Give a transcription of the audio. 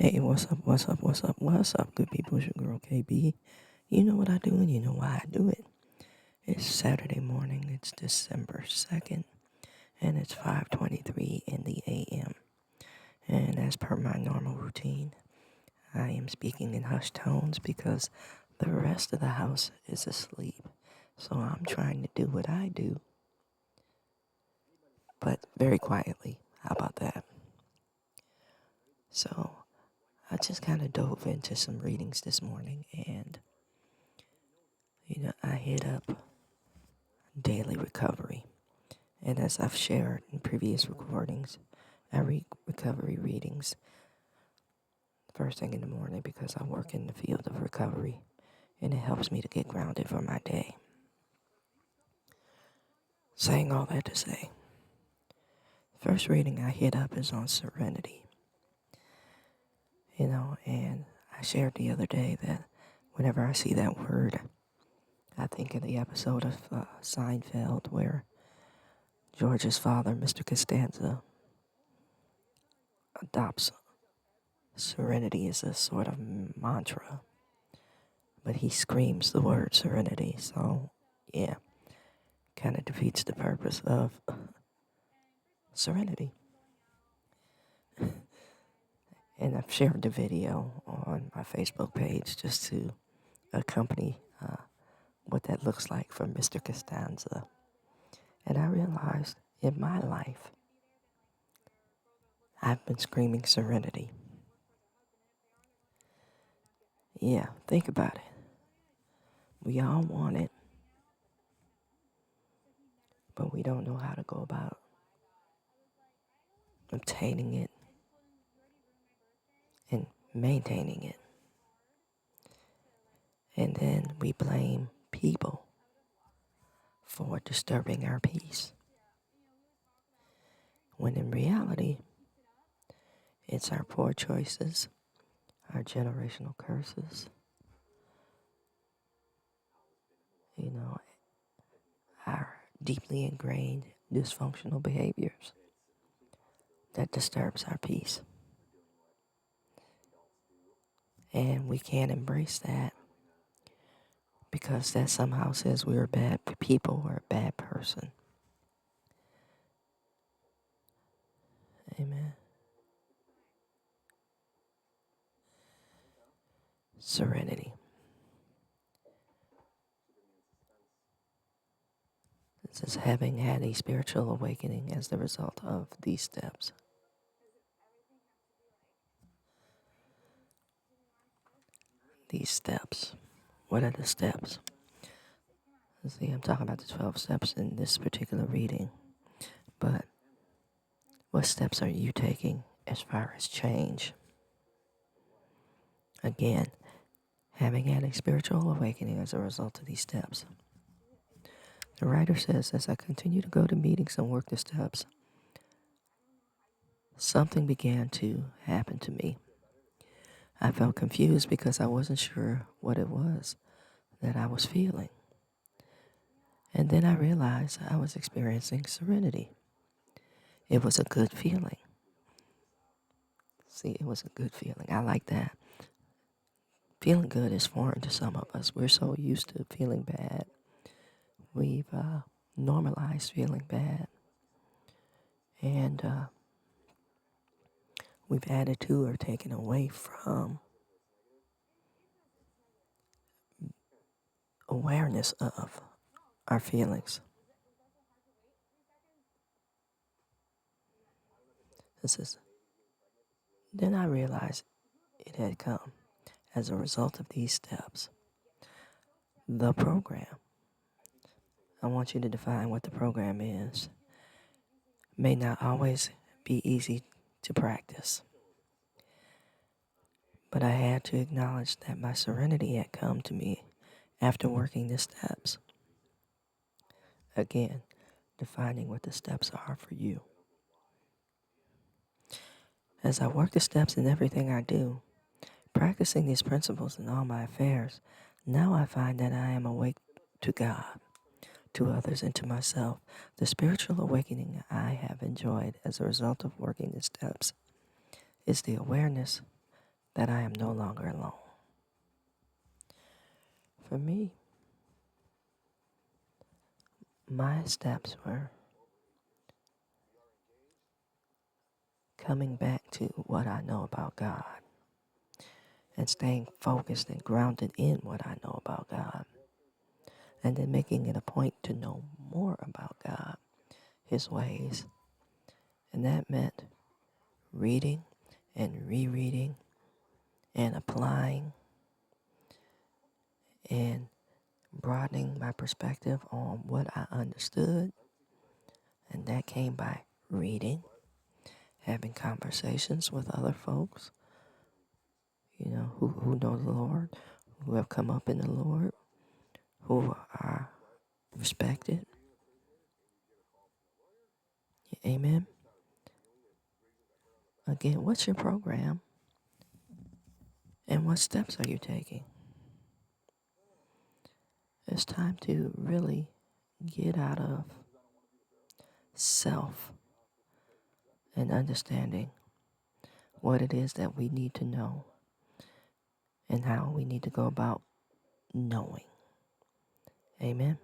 Hey, what's up, good people? It's your girl KB. You know what I do and you know why I do it. It's Saturday morning, it's December 2nd, and it's 5:23 in the AM. And as per my normal routine, I am speaking in hushed tones because the rest of the house is asleep. So I'm trying to do what I do, but very quietly. How about that? So I just kind of dove into some readings this morning and I hit up daily recovery. And as I've shared in previous recordings, I read recovery readings first thing in the morning because I work in the field of recovery and it helps me to get grounded for my day. Saying all that to say, first reading I hit up is on serenity. And I shared the other day that whenever I see that word, I think of the episode of Seinfeld where George's father, Mr. Costanza, adopts serenity as a sort of mantra, but he screams the word serenity. So, yeah, kind of defeats the purpose of serenity. And I've shared the video on my Facebook page just to accompany what that looks like for Mr. Costanza. And I realized in my life, I've been screaming serenity. Yeah, think about it. We all want it, but we don't know how to go about obtaining it and maintaining it. And then we blame people for disturbing our peace. When in reality, it's our poor choices, our generational curses, our deeply ingrained dysfunctional behaviors that disturbs our peace. And we can't embrace that because that somehow says we're bad people or a bad person. Amen. Serenity. It says having had a spiritual awakening as the result of these steps. These steps. What are the steps? See, I'm talking about the 12 steps in this particular reading. But what steps are you taking as far as change? Again, having had a spiritual awakening as a result of these steps. The writer says, as I continue to go to meetings and work the steps, something began to happen to me. I felt confused because I wasn't sure what it was that I was feeling. And then I realized I was experiencing serenity. It was a good feeling. See, it was a good feeling. I like that. Feeling good is foreign to some of us. We're so used to feeling bad. We've normalized feeling bad. And we've added to or taken away from awareness of our feelings. Then I realized it had come as a result of these steps. The program. I want you to define what the program is. May not always be easy to practice. But I had to acknowledge that my serenity had come to me after working the steps. Again, defining what the steps are for you. As I work the steps in everything I do, practicing these principles in all my affairs, now I find that I am awake to God, to others, and to myself. The spiritual awakening I have enjoyed as a result of working the steps is the awareness that I am no longer alone. For me, my steps were coming back to what I know about God and staying focused and grounded in what I know about God, and then making it a point to know more about God, His ways. And that meant reading and rereading and applying and broadening my perspective on what I understood. And that came by reading, having conversations with other folks, who know the Lord, who have come up in the Lord, who are respected. Amen. Again, what's your program and what steps are you taking? It's time to really get out of self and understanding what it is that we need to know and how we need to go about knowing. Amen.